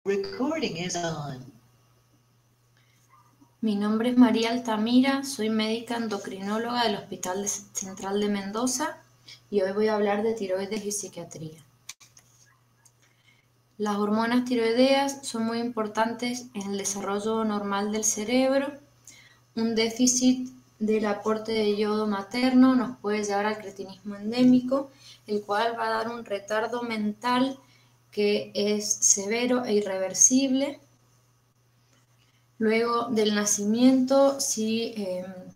Recording is on. Mi nombre es María Altamira, soy médica endocrinóloga del Hospital Central de Mendoza y hoy voy a hablar de tiroides y psiquiatría. Las hormonas tiroideas son muy importantes en el desarrollo normal del cerebro. Un déficit del aporte de yodo materno nos puede llevar al cretinismo endémico, el cual va a dar un retardo mental que es severo e irreversible. Luego del nacimiento sí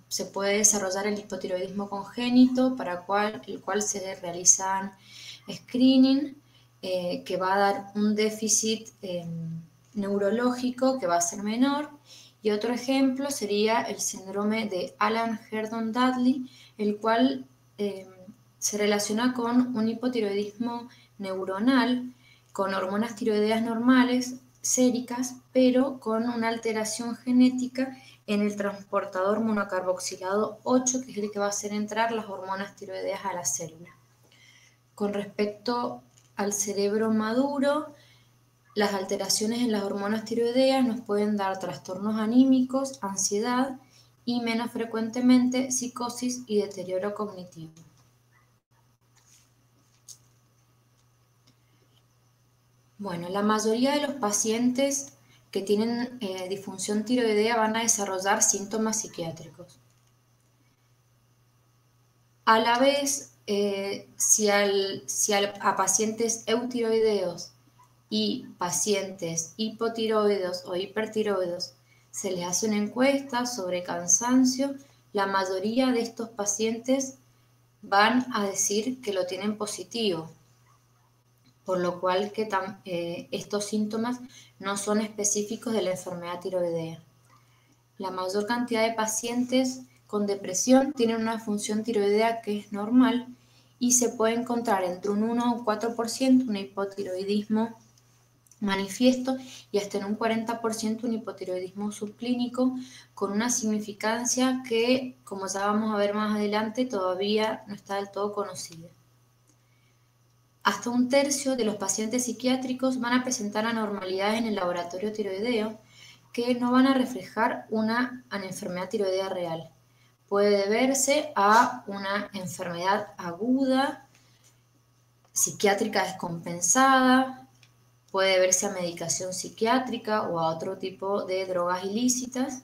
se puede desarrollar el hipotiroidismo congénito, para el cual se realizan screening, que va a dar un déficit neurológico que va a ser menor. Y otro ejemplo sería el síndrome de Alan-Herdon-Dudley, el cual se relaciona con un hipotiroidismo neuronal, con hormonas tiroideas normales, séricas, pero con una alteración genética en el transportador monocarboxilado 8, que es el que va a hacer entrar las hormonas tiroideas a la célula. Con respecto al cerebro maduro, las alteraciones en las hormonas tiroideas nos pueden dar trastornos anímicos, ansiedad y menos frecuentemente psicosis y deterioro cognitivo. Bueno, la mayoría de los pacientes que tienen disfunción tiroidea van a desarrollar síntomas psiquiátricos. A la vez, a pacientes eutiroideos y pacientes hipotiroides o hipertiroides se les hace una encuesta sobre cansancio, la mayoría de estos pacientes van a decir que lo tienen positivo, por lo cual estos síntomas no son específicos de la enfermedad tiroidea. La mayor cantidad de pacientes con depresión tienen una función tiroidea que es normal y se puede encontrar entre un 1 o un 4% un hipotiroidismo manifiesto y hasta en un 40% un hipotiroidismo subclínico, con una significancia que, como ya vamos a ver más adelante, todavía no está del todo conocida. Hasta un tercio de los pacientes psiquiátricos van a presentar anormalidades en el laboratorio tiroideo que no van a reflejar una enfermedad tiroidea real. Puede deberse a una enfermedad aguda, psiquiátrica descompensada, puede deberse a medicación psiquiátrica o a otro tipo de drogas ilícitas,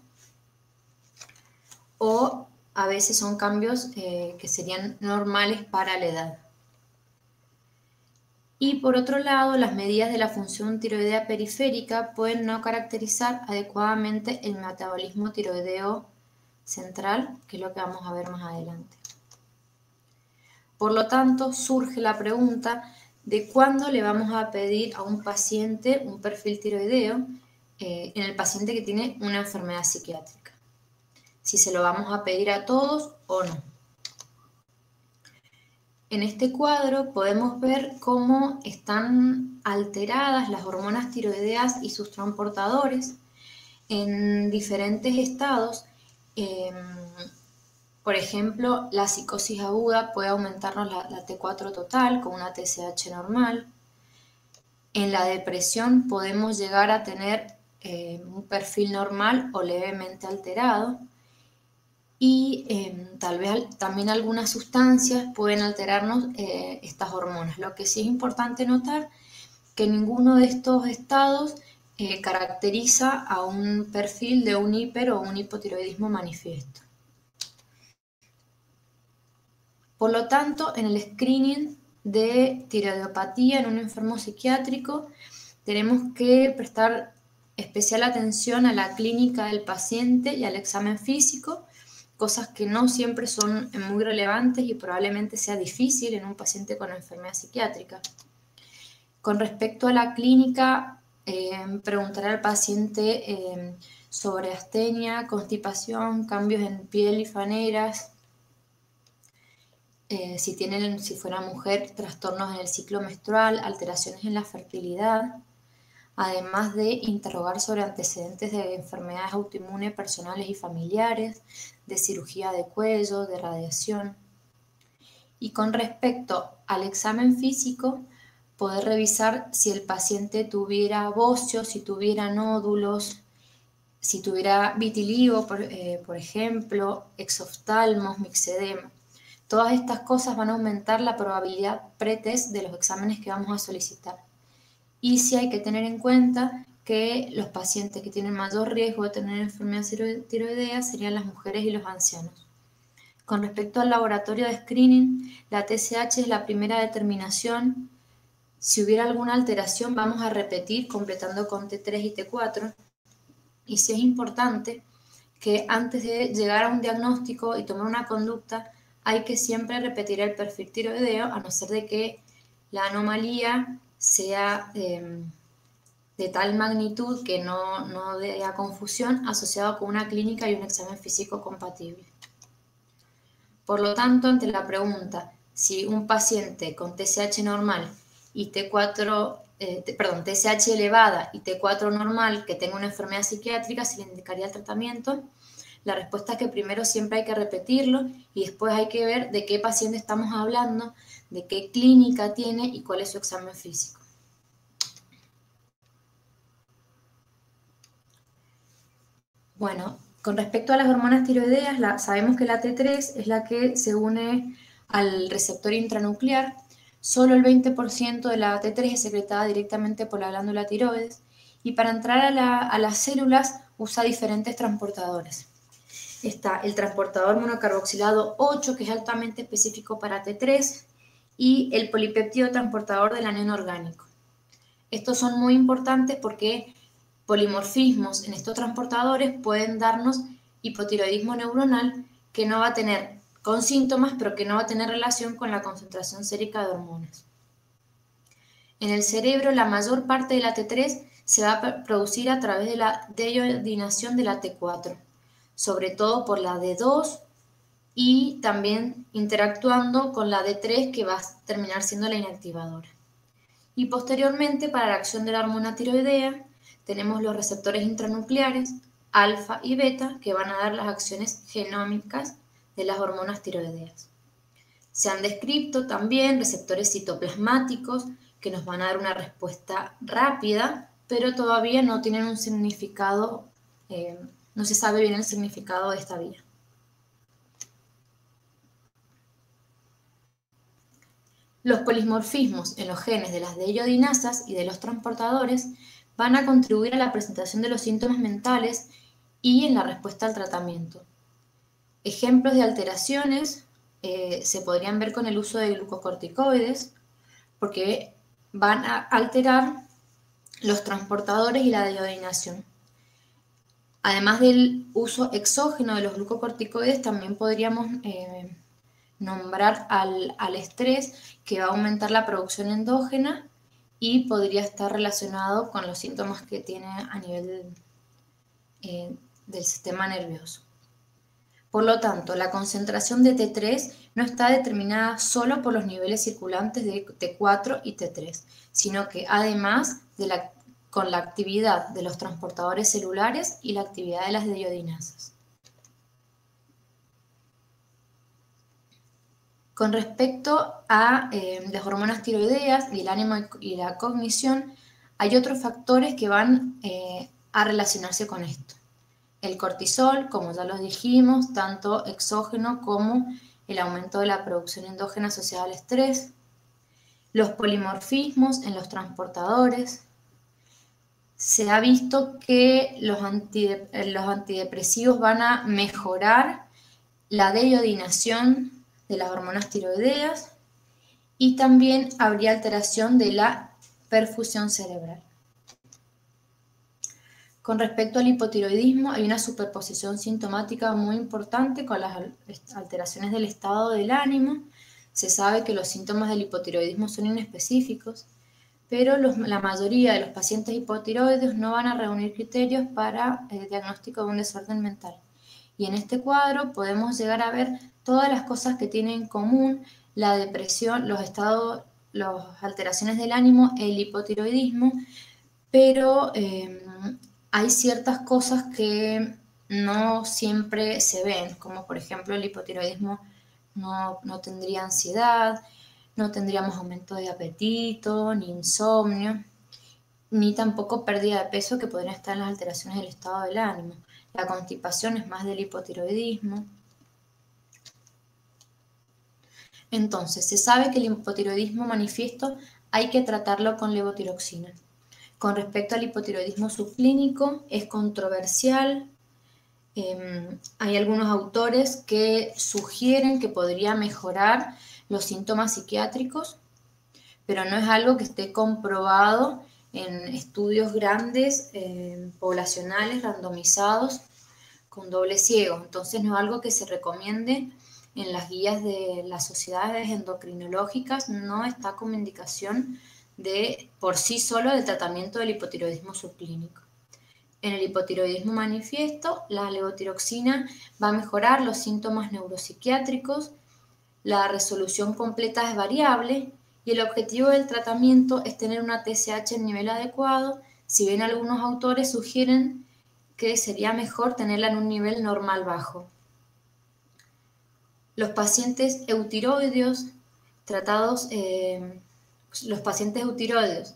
o a veces son cambios que serían normales para la edad. Y por otro lado, las medidas de la función tiroidea periférica pueden no caracterizar adecuadamente el metabolismo tiroideo central, que es lo que vamos a ver más adelante. Por lo tanto, surge la pregunta de cuándo le vamos a pedir a un paciente un perfil tiroideo en el paciente que tiene una enfermedad psiquiátrica. Si se lo vamos a pedir a todos o no. En este cuadro podemos ver cómo están alteradas las hormonas tiroideas y sus transportadores en diferentes estados. Por ejemplo, la psicosis aguda puede aumentarnos la T4 total con una TSH normal. En la depresión podemos llegar a tener un perfil normal o levemente alterado. Y tal vez también algunas sustancias pueden alterarnos estas hormonas. Lo que sí es importante notar que ninguno de estos estados caracteriza a un perfil de un hiper o un hipotiroidismo manifiesto. Por lo tanto, en el screening de tiroidopatía en un enfermo psiquiátrico tenemos que prestar especial atención a la clínica del paciente y al examen físico, cosas que no siempre son muy relevantes y probablemente sea difícil en un paciente con enfermedad psiquiátrica. Con respecto a la clínica, preguntaré al paciente sobre astenia, constipación, cambios en piel y faneras, si fuera mujer, trastornos en el ciclo menstrual, alteraciones en la fertilidad, además de interrogar sobre antecedentes de enfermedades autoinmunes personales y familiares, de cirugía de cuello, de radiación. Y con respecto al examen físico, poder revisar si el paciente tuviera bocio, si tuviera nódulos, si tuviera vitiligo, por ejemplo, exoftalmos, mixedema. Todas estas cosas van a aumentar la probabilidad pretest de los exámenes que vamos a solicitar. Y sí hay que tener en cuenta que los pacientes que tienen mayor riesgo de tener enfermedad tiroidea serían las mujeres y los ancianos. Con respecto al laboratorio de screening, la TSH es la primera determinación. Si hubiera alguna alteración, vamos a repetir completando con T3 y T4. Y sí es importante que antes de llegar a un diagnóstico y tomar una conducta, hay que siempre repetir el perfil tiroideo, a no ser de que la anomalía sea de tal magnitud que no dé a confusión, asociado con una clínica y un examen físico compatible. Por lo tanto, ante la pregunta si un paciente con TSH normal y TSH elevada y T4 normal que tenga una enfermedad psiquiátrica, se le indicaría el tratamiento. La respuesta es que primero siempre hay que repetirlo y después hay que ver de qué paciente estamos hablando, de qué clínica tiene y cuál es su examen físico. Bueno, con respecto a las hormonas tiroideas, sabemos que la T3 es la que se une al receptor intranuclear. Solo el 20% de la T3 es secretada directamente por la glándula tiroides y para entrar a las células usa diferentes transportadores. Está el transportador monocarboxilado 8, que es altamente específico para T3, y el polipéptido transportador del anión orgánico. Estos son muy importantes porque polimorfismos en estos transportadores pueden darnos hipotiroidismo neuronal que no va a tener con síntomas, pero que no va a tener relación con la concentración sérica de hormonas. En el cerebro, la mayor parte de la T3 se va a producir a través de la deiodinación de la T4, sobre todo por la D2 y también interactuando con la D3 que va a terminar siendo la inactivadora. Y posteriormente, para la acción de la hormona tiroidea, tenemos los receptores intranucleares, alfa y beta, que van a dar las acciones genómicas de las hormonas tiroideas. Se han descrito también receptores citoplasmáticos que nos van a dar una respuesta rápida, pero todavía no tienen un significado, no se sabe bien el significado de esta vía. Los polimorfismos en los genes de las deiodinasas y de los transportadores van a contribuir a la presentación de los síntomas mentales y en la respuesta al tratamiento. Ejemplos de alteraciones se podrían ver con el uso de glucocorticoides, porque van a alterar los transportadores y la deiodinación. Además del uso exógeno de los glucocorticoides, también podríamos nombrar al estrés, que va a aumentar la producción endógena y podría estar relacionado con los síntomas que tiene a nivel del sistema nervioso. Por lo tanto, la concentración de T3 no está determinada solo por los niveles circulantes de T4 y T3, sino que además con la actividad de los transportadores celulares y la actividad de las deiodinasas. Con respecto a las hormonas tiroideas y el ánimo y la cognición, hay otros factores que van a relacionarse con esto. El cortisol, como ya lo dijimos, tanto exógeno como el aumento de la producción endógena asociada al estrés. Los polimorfismos en los transportadores. Se ha visto que los antidepresivos van a mejorar la deiodinación de las hormonas tiroideas y también habría alteración de la perfusión cerebral. Con respecto al hipotiroidismo, hay una superposición sintomática muy importante con las alteraciones del estado del ánimo. Se sabe que los síntomas del hipotiroidismo son inespecíficos, pero la mayoría de los pacientes hipotiroides no van a reunir criterios para el diagnóstico de un desorden mental. Y en este cuadro podemos llegar a ver todas las cosas que tienen en común la depresión, las alteraciones del ánimo, el hipotiroidismo, pero hay ciertas cosas que no siempre se ven, como por ejemplo el hipotiroidismo no tendría ansiedad, no tendríamos aumento de apetito, ni insomnio, ni tampoco pérdida de peso, que podrían estar en las alteraciones del estado del ánimo. La constipación es más del hipotiroidismo. Entonces, se sabe que el hipotiroidismo manifiesto hay que tratarlo con levotiroxina. Con respecto al hipotiroidismo subclínico, es controversial. Hay algunos autores que sugieren que podría mejorar los síntomas psiquiátricos, pero no es algo que esté comprobado en estudios grandes, poblacionales, randomizados, con doble ciego. Entonces no es algo que se recomiende en las guías de las sociedades endocrinológicas, no está como indicación de por sí solo del tratamiento del hipotiroidismo subclínico. En el hipotiroidismo manifiesto, la levotiroxina va a mejorar los síntomas neuropsiquiátricos, la resolución completa es variable y el objetivo del tratamiento es tener una TSH en nivel adecuado, si bien algunos autores sugieren que sería mejor tenerla en un nivel normal bajo. Los pacientes eutiroideos tratados, los pacientes eutiroideos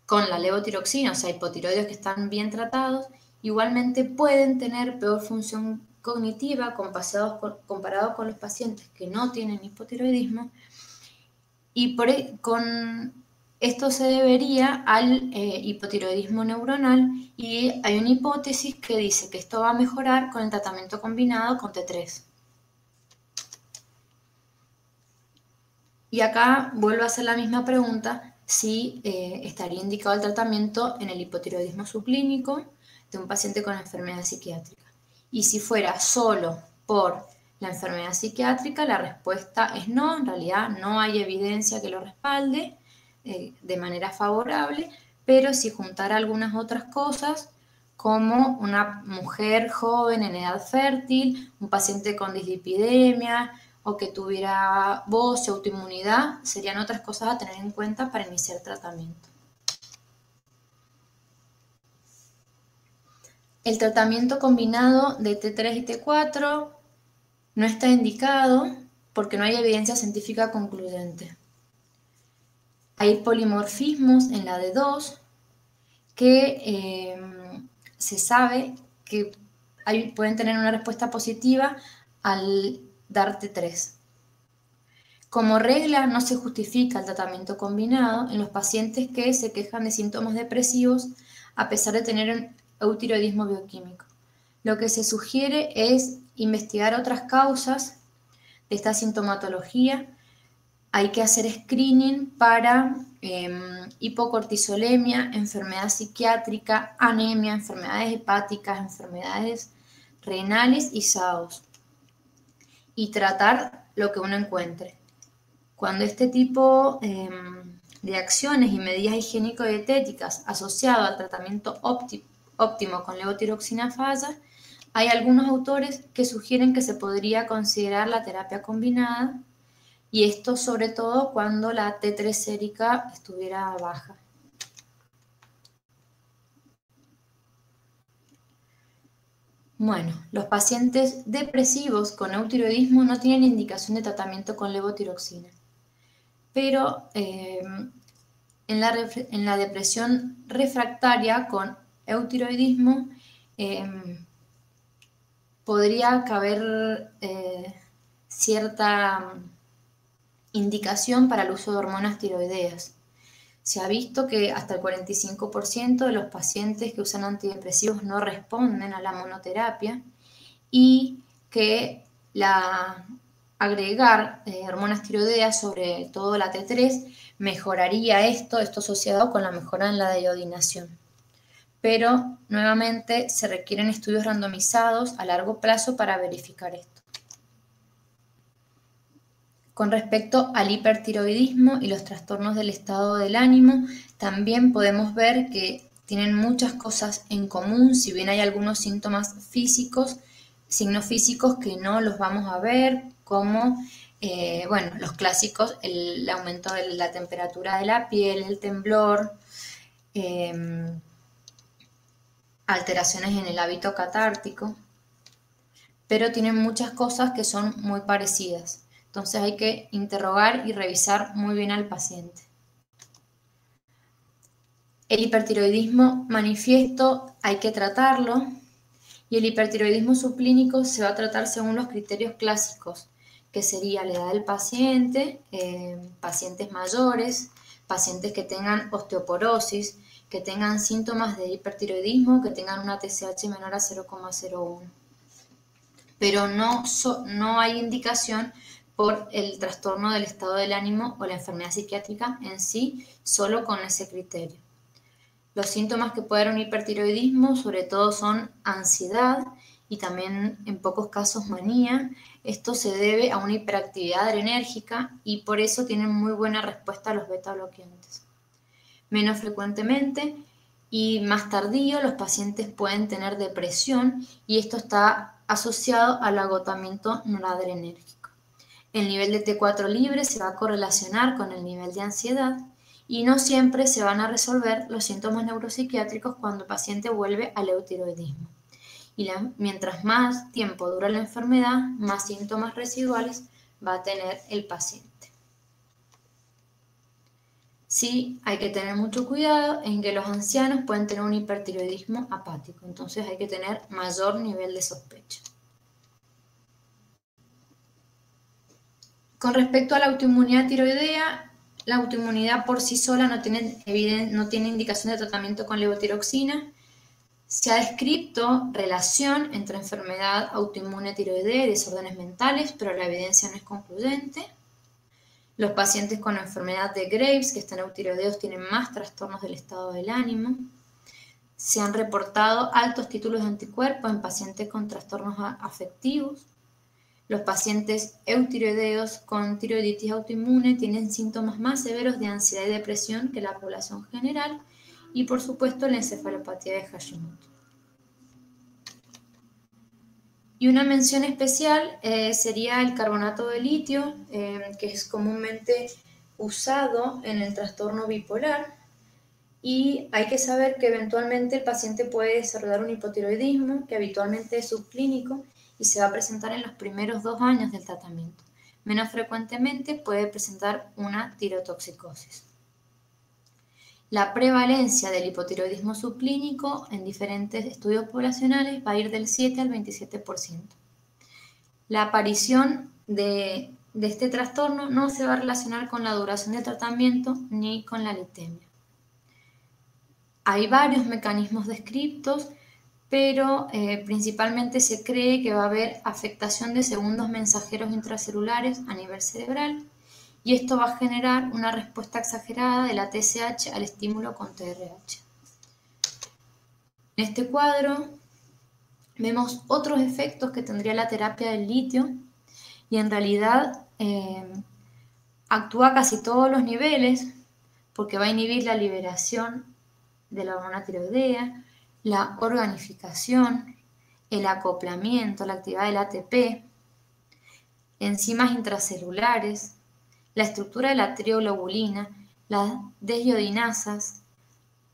con la levotiroxina, o sea, hipotiroideos que están bien tratados, igualmente pueden tener peor función cognitiva comparado con los pacientes que no tienen hipotiroidismo, y con esto se debería al hipotiroidismo neuronal, y hay una hipótesis que dice que esto va a mejorar con el tratamiento combinado con T3. Y acá vuelvo a hacer la misma pregunta, si estaría indicado el tratamiento en el hipotiroidismo subclínico de un paciente con enfermedad psiquiátrica. Y si fuera solo por la enfermedad psiquiátrica, la respuesta es no, en realidad no hay evidencia que lo respalde de manera favorable, pero si juntara algunas otras cosas, como una mujer joven en edad fértil, un paciente con dislipidemia, o que tuviera voz o autoinmunidad, serían otras cosas a tener en cuenta para iniciar tratamiento. El tratamiento combinado de T3 y T4 no está indicado porque no hay evidencia científica concluyente. Hay polimorfismos en la D2 que se sabe que pueden tener una respuesta positiva al dar T3. Como regla, no se justifica el tratamiento combinado en los pacientes que se quejan de síntomas depresivos a pesar de tener un eutiroidismo bioquímico. Lo que se sugiere es investigar otras causas de esta sintomatología. Hay que hacer screening para hipocortisolemia, enfermedad psiquiátrica, anemia, enfermedades hepáticas, enfermedades renales y SAOS. Y tratar lo que uno encuentre. Cuando este tipo de acciones y medidas higiénico-dietéticas asociado al tratamiento óptimo con levotiroxina falla, hay algunos autores que sugieren que se podría considerar la terapia combinada, y esto sobre todo cuando la T3 sérica estuviera baja. Bueno, los pacientes depresivos con eutiroidismo no tienen indicación de tratamiento con levotiroxina, pero en la depresión refractaria con eutiroidismo podría caber cierta indicación para el uso de hormonas tiroideas. Se ha visto que hasta el 45% de los pacientes que usan antidepresivos no responden a la monoterapia, y que agregar hormonas tiroideas, sobre todo la T3, mejoraría esto asociado con la mejora en la iodinación. Pero nuevamente se requieren estudios randomizados a largo plazo para verificar esto. Con respecto al hipertiroidismo y los trastornos del estado del ánimo, también podemos ver que tienen muchas cosas en común, si bien hay algunos síntomas físicos, signos físicos que no los vamos a ver, como los clásicos, el aumento de la temperatura de la piel, el temblor, alteraciones en el hábito catártico, pero tienen muchas cosas que son muy parecidas. Entonces hay que interrogar y revisar muy bien al paciente. El hipertiroidismo manifiesto hay que tratarlo y el hipertiroidismo subclínico se va a tratar según los criterios clásicos, que sería la edad del paciente, pacientes mayores, pacientes que tengan osteoporosis, que tengan síntomas de hipertiroidismo, que tengan una TSH menor a 0,01. Pero no hay indicación por el trastorno del estado del ánimo o la enfermedad psiquiátrica en sí, solo con ese criterio. Los síntomas que puede dar un hipertiroidismo sobre todo son ansiedad y también en pocos casos manía. Esto se debe a una hiperactividad adrenérgica y por eso tienen muy buena respuesta a los beta bloqueantes. Menos frecuentemente y más tardío los pacientes pueden tener depresión y esto está asociado al agotamiento noradrenérgico. El nivel de T4 libre se va a correlacionar con el nivel de ansiedad y no siempre se van a resolver los síntomas neuropsiquiátricos cuando el paciente vuelve al eutiroidismo. Y mientras más tiempo dura la enfermedad, más síntomas residuales va a tener el paciente. Sí, hay que tener mucho cuidado en que los ancianos pueden tener un hipertiroidismo apático, entonces hay que tener mayor nivel de sospecha. Con respecto a la autoinmunidad tiroidea, la autoinmunidad por sí sola no tiene indicación de tratamiento con levotiroxina. Se ha descrito relación entre enfermedad autoinmune tiroidea y desórdenes mentales, pero la evidencia no es concluyente. Los pacientes con enfermedad de Graves que están eutiroideos tienen más trastornos del estado del ánimo. Se han reportado altos títulos de anticuerpos en pacientes con trastornos afectivos. Los pacientes eutiroideos con tiroiditis autoinmune tienen síntomas más severos de ansiedad y depresión que la población general y por supuesto la encefalopatía de Hashimoto. Y una mención especial sería el carbonato de litio, que es comúnmente usado en el trastorno bipolar. Y hay que saber que eventualmente el paciente puede desarrollar un hipotiroidismo, que habitualmente es subclínico y se va a presentar en los primeros 2 años del tratamiento. Menos frecuentemente puede presentar una tirotoxicosis. La prevalencia del hipotiroidismo subclínico en diferentes estudios poblacionales va a ir del 7 al 27%. La aparición de este trastorno no se va a relacionar con la duración de tratamiento ni con la litemia. Hay varios mecanismos descritos, pero principalmente se cree que va a haber afectación de segundos mensajeros intracelulares a nivel cerebral y esto va a generar una respuesta exagerada de la TSH al estímulo con TRH. En este cuadro vemos otros efectos que tendría la terapia del litio y en realidad actúa a casi todos los niveles porque va a inhibir la liberación de la hormona tiroidea, la organificación, el acoplamiento, la actividad del ATP, enzimas intracelulares, la estructura de la trioglobulina, las desiodinasas,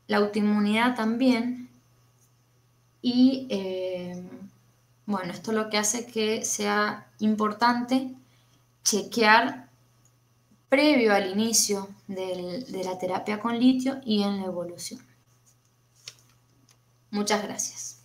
la autoinmunidad también y bueno, esto lo que hace que sea importante chequear previo al inicio de la terapia con litio y en la evolución. Muchas gracias.